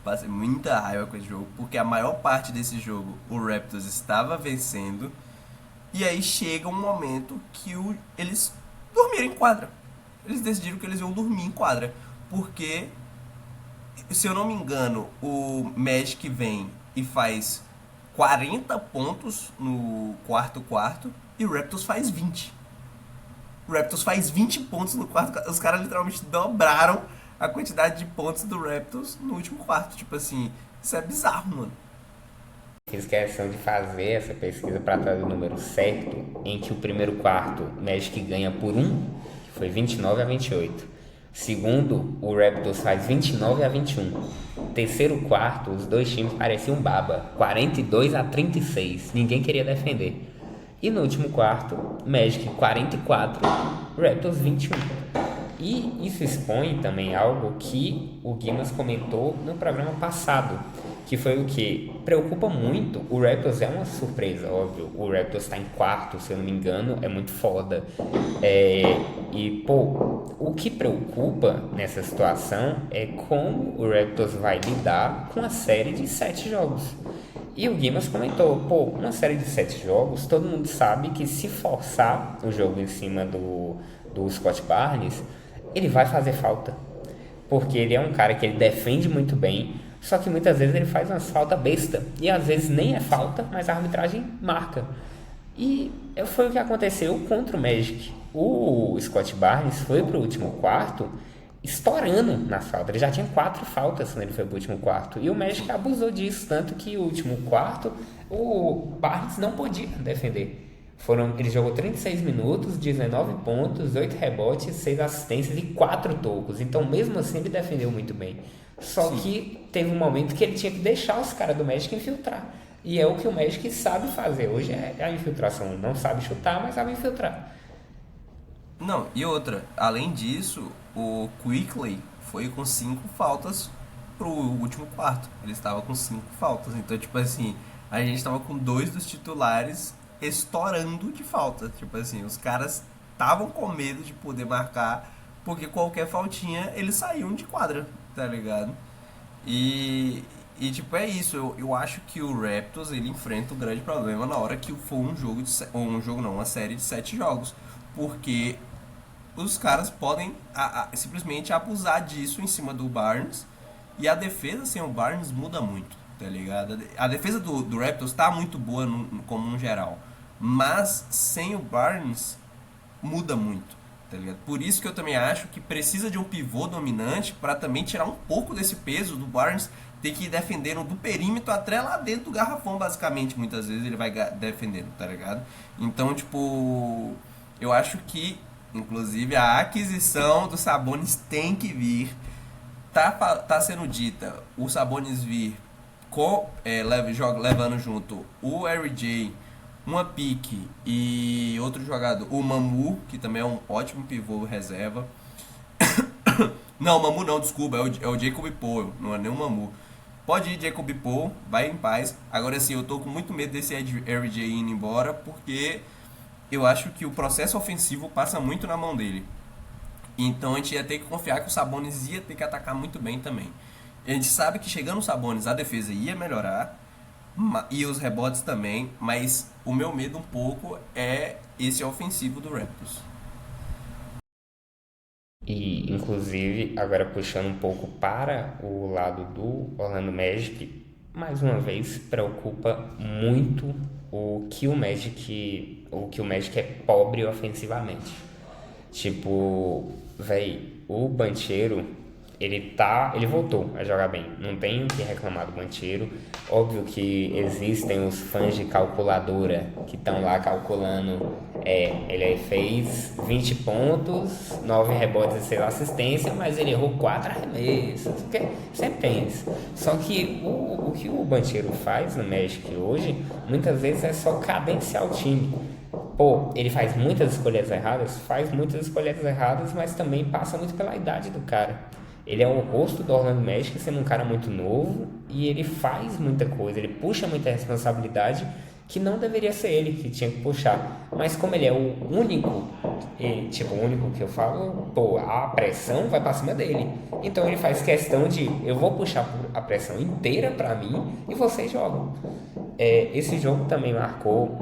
Passei muita raiva com esse jogo, porque a maior parte desse jogo o Raptors estava vencendo. E aí chega um momento que eles dormiram em quadra. Eles decidiram que eles iam dormir em quadra. Porque, se eu não me engano, o Magic vem e faz 40 pontos no quarto quarto e o Raptors faz 20. O Raptors faz 20 pontos no quarto. Os caras literalmente dobraram a quantidade de pontos do Raptors no último quarto. Tipo assim, isso é bizarro, mano. Fiz questão de fazer essa pesquisa para trazer o número certo, em que o primeiro quarto o Magic ganha por um, que foi 29-28. Segundo, o Raptors faz 29-21. Terceiro quarto, os dois times pareciam baba, 42-36. Ninguém queria defender. E no último quarto, Magic 44, Raptors 21. E isso expõe também algo que o Guimas comentou no programa passado, que foi o que preocupa muito. O Raptors é uma surpresa, óbvio. O Raptors está em quarto, se eu não me engano, é muito foda. E, pô, o que preocupa nessa situação é como o Raptors vai lidar com a série de 7 jogos. E o Guimas comentou, pô, uma série de 7 jogos, todo mundo sabe que se forçar o jogo em cima do Scott Barnes, ele vai fazer falta. Porque ele é um cara que ele defende muito bem, só que muitas vezes ele faz umas falta besta. E às vezes nem é falta, mas a arbitragem marca. E foi o que aconteceu contra o Magic. O Scott Barnes foi pro último quarto estourando nas faltas. Ele já tinha 4 faltas quando ele foi pro último quarto. E o Magic abusou disso, tanto que o último quarto o Barnes não podia defender. Ele jogou 36 minutos, 19 pontos, 8 rebotes, 6 assistências e 4 tocos. Então, mesmo assim, ele defendeu muito bem. Só que teve um momento que ele tinha que deixar os caras do Magic infiltrar. E é o que o Magic sabe fazer. Hoje é a infiltração. Não sabe chutar, mas sabe infiltrar. Não, e outra, além disso, o Quickley foi com 5 faltas pro último quarto. Ele estava com 5 faltas. Então, tipo assim, a gente estava com 2 dos titulares estourando de falta. Tipo assim, os caras estavam com medo de poder marcar, porque qualquer faltinha eles saíam de quadra, tá ligado? E tipo, é isso. Eu acho que o Raptors ele enfrenta um grande problema na hora que for um jogo um jogo não, uma série de 7 jogos. Porque os caras podem simplesmente abusar disso em cima do Barnes. E a defesa sem o Barnes muda muito, tá ligado? A defesa do Raptors tá muito boa como um geral. Mas sem o Barnes muda muito, tá ligado? Por isso que eu também acho que precisa de um pivô dominante para também tirar um pouco desse peso do Barnes ter que ir defendendo do perímetro até lá dentro do garrafão, basicamente. Muitas vezes ele vai defendendo, tá ligado? Então, tipo, eu acho que Inclusive, a aquisição do Sabonis tem que vir. Tá sendo dita o Sabonis vir levando junto o RJ, uma pique e outro jogador, o Mamu, que também é um ótimo pivô reserva. Não, o Mamu não, desculpa, é o Jacob Poole, não é nem o Mamu. Pode ir, Jacob Poole, vai em paz. Agora sim, eu tô com muito medo desse RJ indo embora, porque eu acho que o processo ofensivo passa muito na mão dele. Então a gente ia ter que confiar que o Sabonis ia ter que atacar muito bem também. A gente sabe que chegando o Sabonis a defesa ia melhorar e os rebotes também, mas o meu medo um pouco é esse ofensivo do Raptors. E, inclusive, agora puxando um pouco para o lado do Orlando Magic, mais uma vez preocupa muito o que o Magic é pobre ofensivamente. Tipo, véi, o Banchero, ele voltou a jogar bem. Não tem o que reclamar do Banchero. Óbvio que existem os fãs de calculadora que estão lá calculando. Ele fez 20 pontos, 9 rebotes e 6 assistências, mas ele errou 4 arremessos. Porque sempre tem isso. Só que o que o Banchero faz no Magic hoje, muitas vezes é só cadenciar o time. Pô, ele faz muitas escolhas erradas, mas também passa muito pela idade do cara. Ele é o rosto do Orlando Magic, sendo um cara muito novo, e ele faz muita coisa, ele puxa muita responsabilidade que não deveria ser ele que tinha que puxar. Mas como ele é o único, o único que eu falo, pô, a pressão vai pra cima dele. Então ele faz questão de, eu vou puxar a pressão inteira pra mim e vocês jogam. Esse jogo também marcou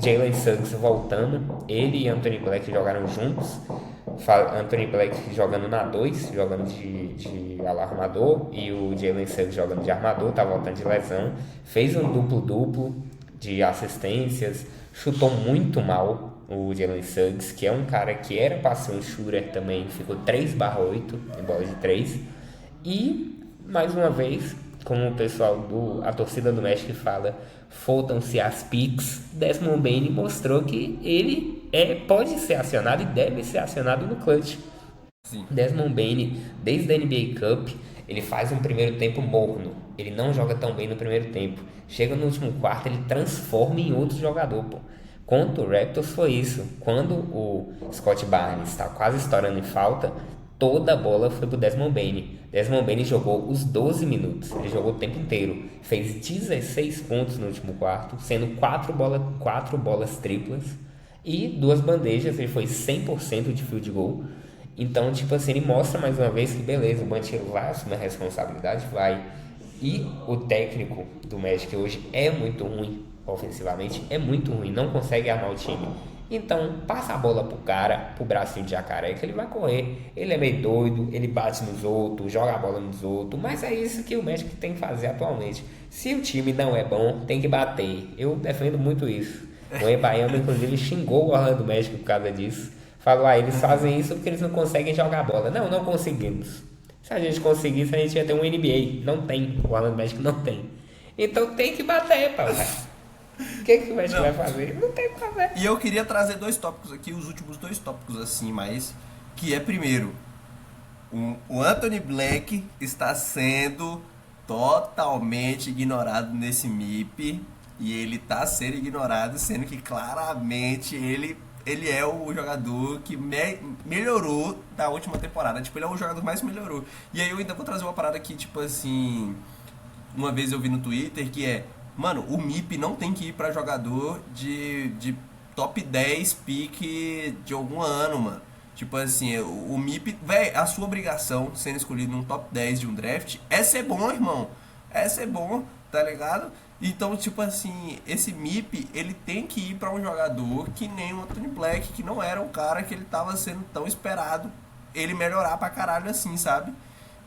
Jalen Suggs voltando, ele e Anthony Black jogaram juntos. Anthony Black jogando na 2, jogando de alarmador, e o Jalen Suggs jogando de armador, tá voltando de lesão. Fez um duplo-duplo de assistências, chutou muito mal o Jalen Suggs, que é um cara que era para ser um shooter também, ficou 3/8 em bola de 3. E, mais uma vez, como o pessoal a torcida do Magic fala, faltam-se as picks, Desmond Bane mostrou que ele pode ser acionado e deve ser acionado no clutch. Sim. Desmond Bane, desde a NBA Cup, ele faz um primeiro tempo morno. Ele não joga tão bem no primeiro tempo. Chega no último quarto, ele transforma em outro jogador, pô. Contra o Raptors foi isso. Quando o Scott Barnes está quase estourando em falta, toda a bola foi pro Desmond Bane. Desmond Bane jogou os 12 minutos. Ele jogou o tempo inteiro. Fez 16 pontos no último quarto, sendo 4 bolas triplas e 2 bandejas. Ele foi 100% de field goal. Então, tipo assim, ele mostra mais uma vez que beleza, o Banchero vai assumir a responsabilidade, vai. E o técnico do Magic hoje é muito ruim ofensivamente, é muito ruim, não consegue armar o time. Então, passa a bola pro cara, pro bracinho de jacaré, que ele vai correr. Ele é meio doido, ele bate nos outros, joga a bola nos outros, mas é isso que o Magic tem que fazer atualmente. Se o time não é bom, tem que bater. Eu defendo muito isso. O Embaiama, inclusive, xingou o Orlando Magic por causa disso. Falou, eles fazem isso porque eles não conseguem jogar bola. Não conseguimos. Se a gente conseguisse, a gente ia ter um NBA. Não tem. O Orlando Magic não tem. Então tem que bater, pau. O que o Magic vai fazer? Não tem o que fazer. E eu queria trazer 2 tópicos aqui, os últimos 2 tópicos assim, mas que é primeiro, o Anthony Black está sendo totalmente ignorado nesse MIP e ele está sendo ignorado, sendo que claramente ele é o jogador que melhorou da última temporada. Tipo, ele é o jogador que mais melhorou. E aí eu ainda vou trazer uma parada que, tipo assim, uma vez eu vi no Twitter que mano, o MIP não tem que ir pra jogador de top 10 pique de algum ano, mano. Tipo assim, o MIP, véi, a sua obrigação sendo escolhido num top 10 de um draft é ser bom, irmão. É ser bom, tá ligado? Então, tipo assim, esse MIP, ele tem que ir pra um jogador que nem o Anthony Black, que não era um cara que ele tava sendo tão esperado ele melhorar pra caralho assim, sabe?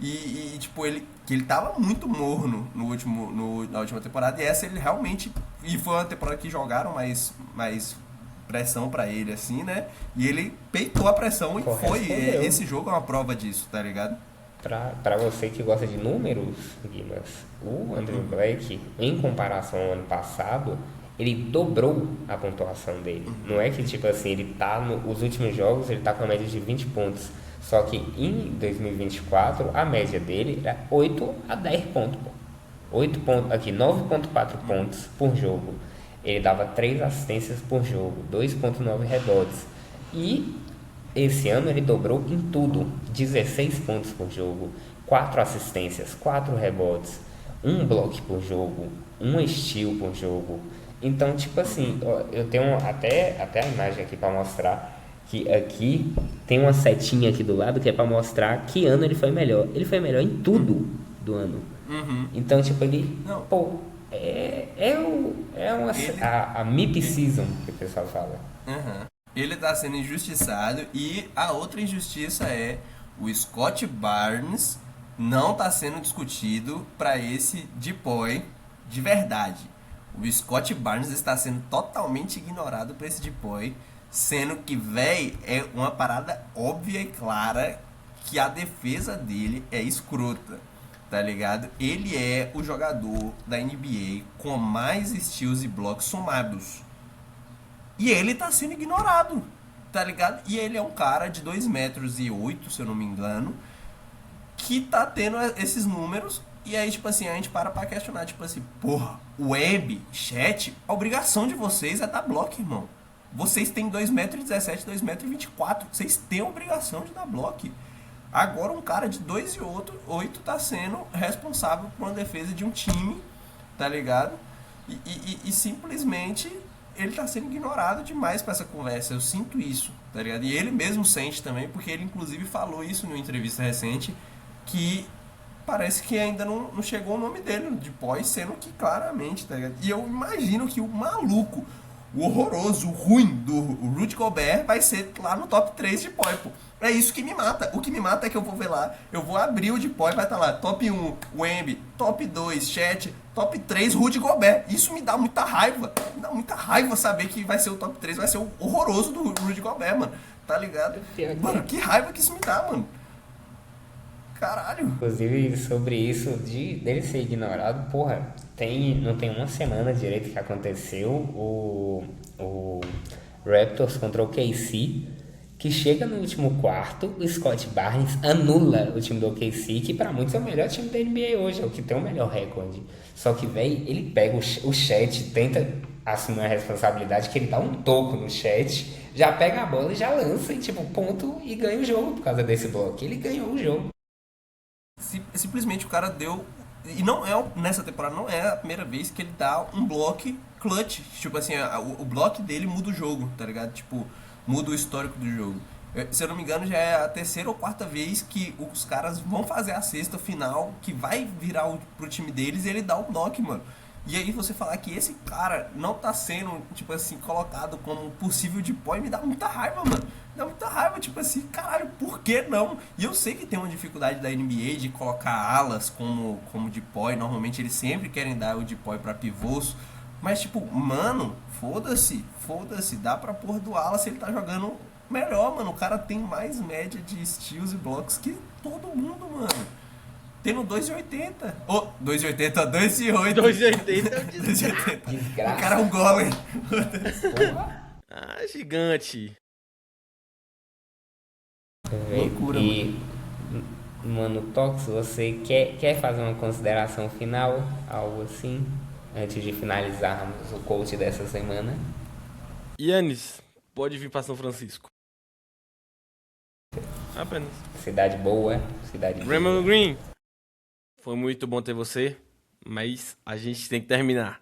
E tipo, ele tava muito morno na última temporada, e essa ele realmente, e foi uma temporada que jogaram mais pressão pra ele, assim, né? E ele peitou a pressão e foi. Esse jogo é uma prova disso, tá ligado? Pra você que gosta de números, Guimas, o Andrew Black, em comparação ao ano passado, ele dobrou a pontuação dele. Não é que, tipo assim, ele tá nos últimos jogos, ele tá com a média de 20 pontos. Só que em 2024, a média dele era 8 a 10 pontos, pô. 8 pontos, aqui, 9,4 pontos por jogo. Ele dava 3 assistências por jogo, 2,9 rebotes. E esse ano ele dobrou em tudo, 16 pontos por jogo, 4 assistências, 4 rebotes, 1 bloco por jogo, 1 steal por jogo. Então, tipo assim, eu tenho até a imagem aqui para mostrar que aqui tem uma setinha aqui do lado que é para mostrar que ano ele foi melhor. Ele foi melhor em tudo do ano. Então, tipo, ele, Não. pô, a mid-season que o pessoal fala. Ele tá sendo injustiçado e a outra injustiça é o Scott Barnes não tá sendo discutido para esse DPOY de verdade. O Scott Barnes está sendo totalmente ignorado para esse DPOY, sendo que, véi, é uma parada óbvia e clara que a defesa dele é escrota, tá ligado? Ele é o jogador da NBA com mais steals e blocos somados. E ele tá sendo ignorado, tá ligado? E ele é um cara de 2,8 metros, se eu não me engano, que tá tendo esses números. E aí, tipo assim, a gente para pra questionar, tipo assim, porra, web, chat, a obrigação de vocês é dar bloco, irmão. Vocês têm 2,17 m, 2,24 m, vocês têm a obrigação de dar bloco. Agora um cara de 2,8 tá sendo responsável por uma defesa de um time, tá ligado? E simplesmente ele tá sendo ignorado demais pra essa conversa. Eu sinto isso, tá ligado? E ele mesmo sente também, porque ele inclusive falou isso numa entrevista recente, que parece que ainda não chegou o nome dele de pós, sendo que claramente, tá ligado? E eu imagino que o maluco, o horroroso, o ruim do Rudy Gobert vai ser lá no top 3 de pós, pô. É isso que me mata. O que me mata é que eu vou ver lá, eu vou abrir o de pós, vai estar lá, top 1, Wemby, top 2, Chet, top 3, Rudy Gobert. Isso me dá muita raiva. Me dá muita raiva saber que vai ser o top 3, vai ser o horroroso do Rudy Gobert, mano. Tá ligado? Mano, que raiva que isso me dá, mano. Caralho. Inclusive, sobre isso dele ser ignorado, porra, não tem uma semana direito que aconteceu o Raptors contra o KC, que chega no último quarto, o Scott Barnes anula o time do OKC, que pra muitos é o melhor time da NBA hoje, é o que tem o melhor recorde. Só que, velho, ele pega o Chet, tenta assumir a responsabilidade, que ele dá um toco no Chet, já pega a bola e já lança, e tipo, ponto, e ganha o jogo por causa desse bloco. Ele ganhou o jogo. Simplesmente o cara deu. E não é, nessa temporada não é a primeira vez que ele dá um bloco clutch. Tipo assim, o bloco dele muda o jogo, tá ligado? Tipo, muda o histórico do jogo. Se eu não me engano, já é a terceira ou quarta vez que os caras vão fazer a cesta final, que vai virar pro time deles, e ele dá o bloco, mano. E aí você falar que esse cara não tá sendo, tipo assim, colocado como possível de pó, me dá muita raiva, mano. Me dá muita raiva, tipo assim, caralho, por que não? E eu sei que tem uma dificuldade da NBA de colocar alas como de pó, e normalmente eles sempre querem dar o de pó pra pivôs. Mas, tipo, mano, foda-se, dá pra porra do ala se ele tá jogando melhor, mano. O cara tem mais média de steals e blocos que todo mundo, mano. Tendo 2,80. Oh, 2,80, 2,8. 2,80. 2,80. Desgraça. O cara é um golem. Ah, gigante. Loucura, e, mano, Tox, você quer fazer uma consideração final? Algo assim? Antes de finalizarmos o coach dessa semana? Yannis, pode vir pra São Francisco. Apenas. Cidade boa, cidade Raymond Green, foi muito bom ter você, mas a gente tem que terminar.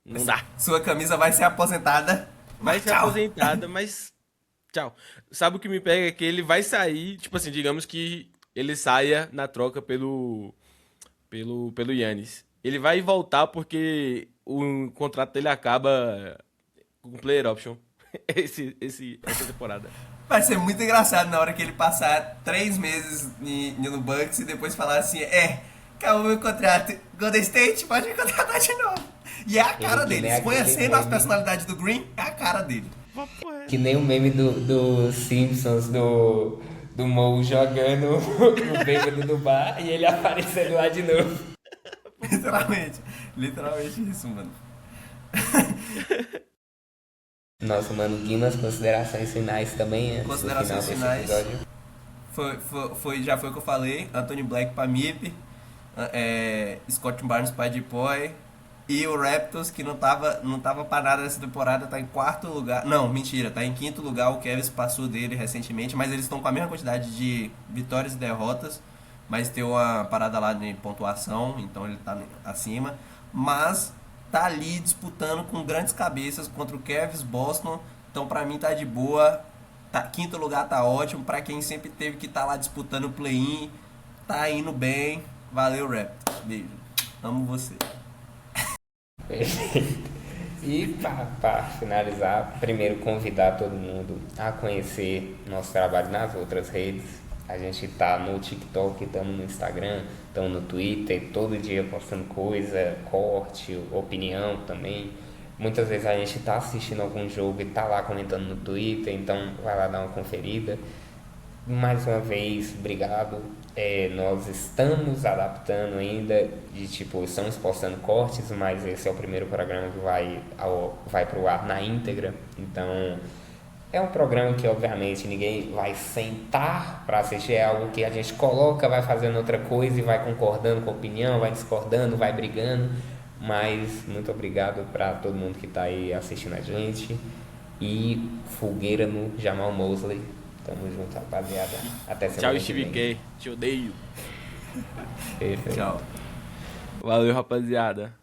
Não dá. Sua camisa vai ser aposentada. Vai ser aposentada, mas tchau. Sabe o que me pega é que ele vai sair, tipo assim, digamos que ele saia na troca pelo Yannis. Ele vai voltar porque o contrato dele acaba com player option essa temporada. Vai ser muito engraçado na hora que ele passar 3 meses no Bucks e depois falar assim, acabou meu contrato. Golden State, pode me contratar de novo. E é a cara dele. Conhecendo as personalidades do Green, é a cara dele. Que nem o meme do Simpsons, do Moe jogando o bêbado do bar e ele aparecendo lá de novo. Literalmente isso, mano. Nosso mano Guimas, considerações finais também, antes do final Considerações desse finais. episódio. Já foi o que eu falei. Anthony Black pra MIP. Scott Barnes pra Depoy. E o Raptors, que não tava pra nada nessa temporada, tá em quarto lugar. Não, mentira, tá em quinto lugar. O Cavs passou dele recentemente, mas eles estão com a mesma quantidade de vitórias e derrotas. Mas tem uma parada lá de pontuação, então ele tá acima. Mas tá ali disputando com grandes cabeças contra o Cavs, Boston. Então pra mim tá de boa. Quinto lugar tá ótimo. Pra quem sempre teve que estar lá disputando o play-in, tá indo bem. Valeu, Raptors. Beijo. Amo você. Perfeito. E para finalizar, primeiro convidar todo mundo a conhecer nosso trabalho nas outras redes. A gente tá no TikTok, estamos no Instagram, estamos no Twitter, todo dia postando coisa, corte, opinião também. Muitas vezes a gente tá assistindo algum jogo e tá lá comentando no Twitter, então vai lá dar uma conferida. Mais uma vez, obrigado. Nós estamos adaptando ainda, estamos postando cortes, mas esse é o primeiro programa que vai pro ar na íntegra. Então, é um programa que obviamente ninguém vai sentar para assistir, é algo que a gente coloca, vai fazendo outra coisa e vai concordando com a opinião, vai discordando, vai brigando. Mas muito obrigado para todo mundo que está aí assistindo a gente. E fogueira no Jamal Mosley. Tamo junto, rapaziada. Até Tchau, semana que Steve vem. Kerr. Te odeio. Perfeito. Tchau. Valeu, rapaziada.